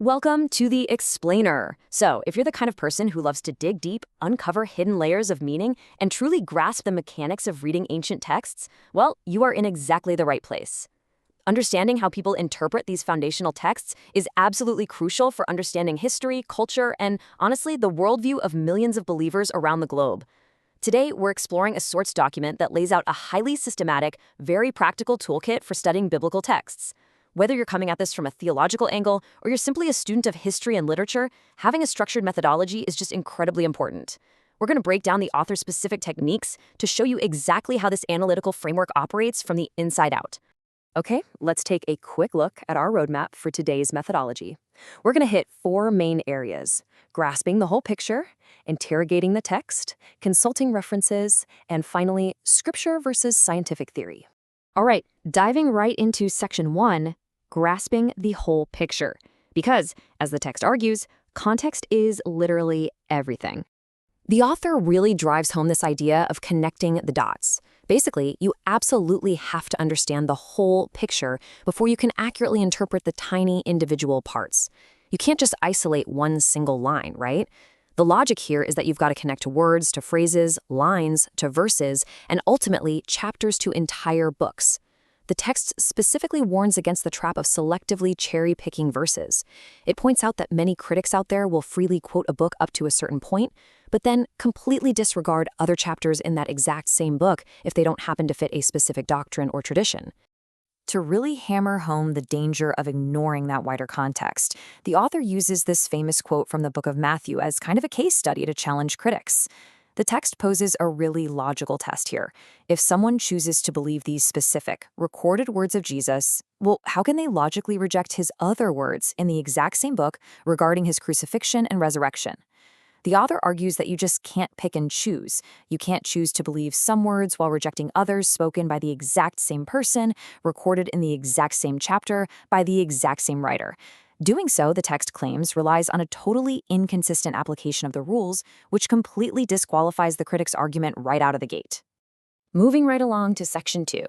Welcome to the Explainer. So, if you're the kind of person who loves to dig deep, uncover hidden layers of meaning, and truly grasp the mechanics of reading ancient texts, well, you are in exactly the right place. Understanding how people interpret these foundational texts is absolutely crucial for understanding history, culture, and honestly, the worldview of millions of believers around the globe. Today, we're exploring a source document that lays out a highly systematic, very practical toolkit for studying biblical texts. Whether you're coming at this from a theological angle or you're simply a student of history and literature, having a structured methodology is just incredibly important. We're going to break down the author's specific techniques to show you exactly how this analytical framework operates from the inside out. Okay, let's take a quick look at our roadmap for today's methodology. We're going to hit four main areas: grasping the whole picture, interrogating the text, consulting references, and finally, scripture versus scientific theory. All right, diving right into section 1, grasping the whole picture. Because, as the text argues, context is literally everything. The author really drives home this idea of connecting the dots. Basically, you absolutely have to understand the whole picture before you can accurately interpret the tiny individual parts. You can't just isolate one single line, right? The logic here is that you've got to connect words to phrases, lines to verses, and ultimately chapters to entire books. The text specifically warns against the trap of selectively cherry-picking verses. It points out that many critics out there will freely quote a book up to a certain point, but then completely disregard other chapters in that exact same book if they don't happen to fit a specific doctrine or tradition. To really hammer home the danger of ignoring that wider context, the author uses this famous quote from the book of Matthew as kind of a case study to challenge critics. The text poses a really logical test here. If someone chooses to believe these specific, recorded words of Jesus, well, how can they logically reject his other words in the exact same book regarding his crucifixion and resurrection? The author argues that you just can't pick and choose. You can't choose to believe some words while rejecting others spoken by the exact same person, recorded in the exact same chapter, by the exact same writer. Doing so, the text claims, relies on a totally inconsistent application of the rules, which completely disqualifies the critic's argument right out of the gate. Moving right along to section 2,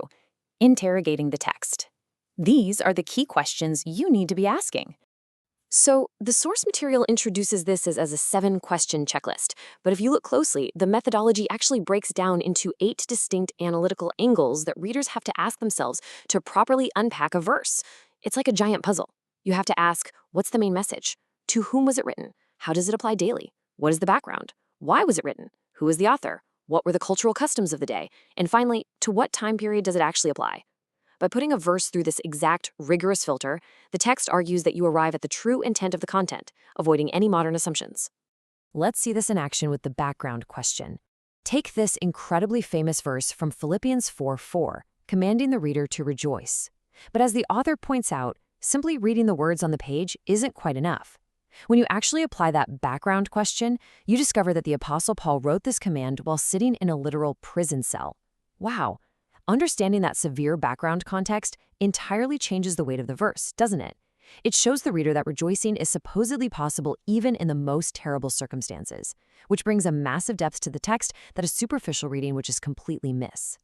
interrogating the text. These are the key questions you need to be asking. So, the source material introduces this as a 7-question checklist, but if you look closely, the methodology actually breaks down into 8 distinct analytical angles that readers have to ask themselves to properly unpack a verse. It's like a giant puzzle. You have to ask, what's the main message? To whom was it written? How does it apply daily? What is the background? Why was it written? Who is the author? What were the cultural customs of the day? And finally, to what time period does it actually apply? By putting a verse through this exact, rigorous filter, the text argues that you arrive at the true intent of the content, avoiding any modern assumptions. Let's see this in action with the background question. Take this incredibly famous verse from Philippians 4:4, commanding the reader to rejoice. But as the author points out, simply reading the words on the page isn't quite enough. When you actually apply that background question, you discover that the Apostle Paul wrote this command while sitting in a literal prison cell. Wow! Understanding that severe background context entirely changes the weight of the verse, doesn't it? It shows the reader that rejoicing is supposedly possible even in the most terrible circumstances, which brings a massive depth to the text that a superficial reading would just completely miss.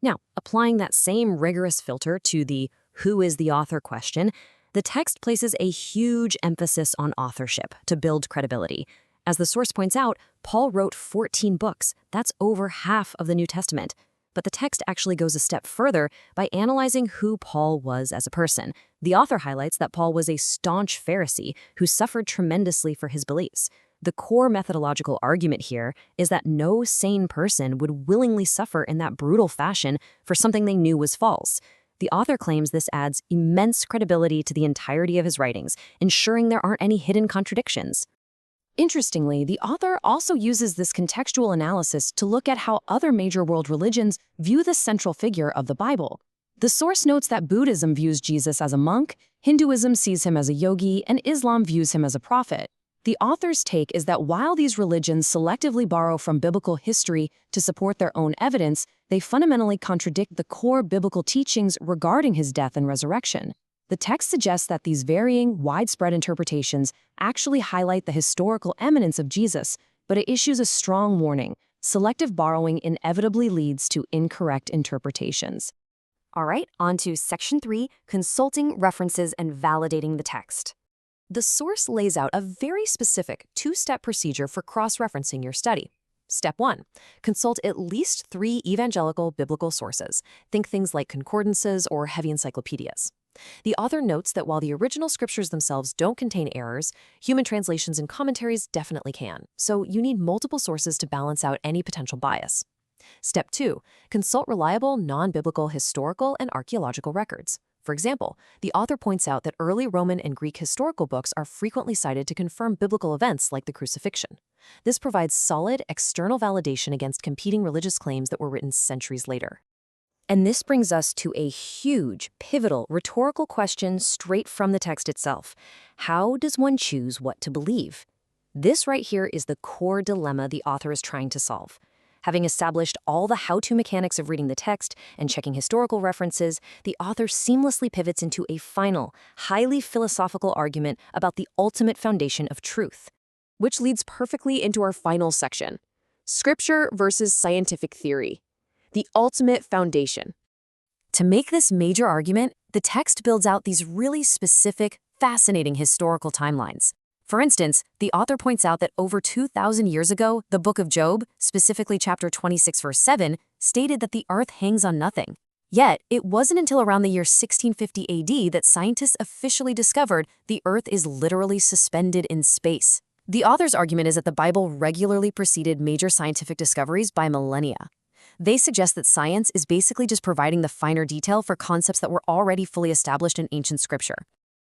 Now, applying that same rigorous filter to the "who is the author" question, the text places a huge emphasis on authorship to build credibility. As the source points out, Paul wrote 14 books. That's over half of the New Testament. But the text actually goes a step further by analyzing who Paul was as a person. The author highlights that Paul was a staunch Pharisee who suffered tremendously for his beliefs. The core methodological argument here is that no sane person would willingly suffer in that brutal fashion for something they knew was false. The author claims this adds immense credibility to the entirety of his writings, ensuring there aren't any hidden contradictions. Interestingly, the author also uses this contextual analysis to look at how other major world religions view the central figure of the Bible. The source notes that Buddhism views Jesus as a monk, Hinduism sees him as a yogi, and Islam views him as a prophet. The author's take is that while these religions selectively borrow from biblical history to support their own evidence, they fundamentally contradict the core biblical teachings regarding his death and resurrection. The text suggests that these varying, widespread interpretations actually highlight the historical eminence of Jesus, but it issues a strong warning: selective borrowing inevitably leads to incorrect interpretations. All right, on to Section 3, consulting references and validating the text. The source lays out a very specific two-step procedure for cross-referencing your study. Step 1. Consult at least 3 evangelical biblical sources. Think things like concordances or heavy encyclopedias. The author notes that while the original scriptures themselves don't contain errors, human translations and commentaries definitely can, so you need multiple sources to balance out any potential bias. Step 2. Consult reliable, non-biblical historical and archaeological records. For example, the author points out that early Roman and Greek historical books are frequently cited to confirm biblical events like the crucifixion. This provides solid, external validation against competing religious claims that were written centuries later. And this brings us to a huge, pivotal, rhetorical question straight from the text itself. How does one choose what to believe? This right here is the core dilemma the author is trying to solve. Having established all the how-to mechanics of reading the text and checking historical references, the author seamlessly pivots into a final, highly philosophical argument about the ultimate foundation of truth. Which leads perfectly into our final section: Scripture versus scientific theory. The ultimate foundation. To make this major argument, the text builds out these really specific, fascinating historical timelines. For instance, the author points out that over 2,000 years ago, the book of Job, specifically chapter 26, verse 7, stated that the earth hangs on nothing. Yet, it wasn't until around the year 1650 AD that scientists officially discovered the earth is literally suspended in space. The author's argument is that the Bible regularly preceded major scientific discoveries by millennia. They suggest that science is basically just providing the finer detail for concepts that were already fully established in ancient scripture.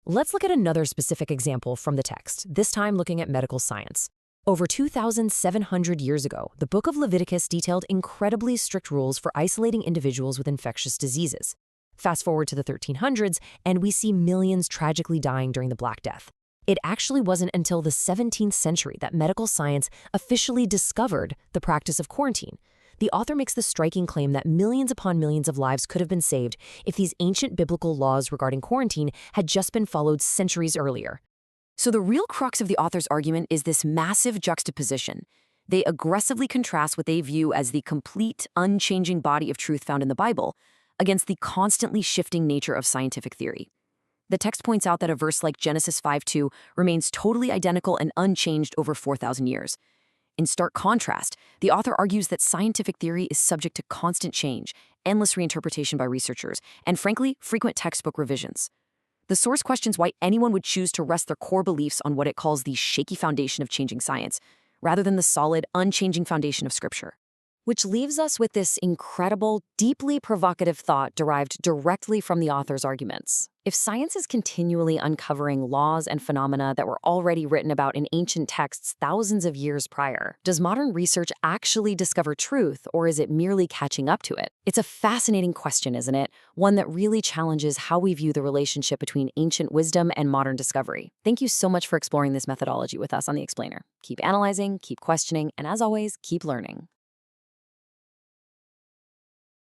Let's look at another specific example from the text, this time looking at medical science. Over 2,700 years ago, the book of Leviticus detailed incredibly strict rules for isolating individuals with infectious diseases. Fast forward to the 1300s, and we see millions tragically dying during the Black Death. It actually wasn't until the 17th century that medical science officially discovered the practice of quarantine. The author makes the striking claim that millions upon millions of lives could have been saved if these ancient biblical laws regarding quarantine had just been followed centuries earlier. So the real crux of the author's argument is this massive juxtaposition. They aggressively contrast what they view as the complete, unchanging body of truth found in the Bible against the constantly shifting nature of scientific theory. The text points out that a verse like Genesis 5:2 remains totally identical and unchanged over 4,000 years. In stark contrast, the author argues that scientific theory is subject to constant change, endless reinterpretation by researchers, and frankly, frequent textbook revisions. The source questions why anyone would choose to rest their core beliefs on what it calls the shaky foundation of changing science, rather than the solid, unchanging foundation of Scripture. Which leaves us with this incredible, deeply provocative thought derived directly from the author's arguments. If science is continually uncovering laws and phenomena that were already written about in ancient texts thousands of years prior, does modern research actually discover truth, or is it merely catching up to it? It's a fascinating question, isn't it? One that really challenges how we view the relationship between ancient wisdom and modern discovery. Thank you so much for exploring this methodology with us on The Explainer. Keep analyzing, keep questioning, and as always, keep learning.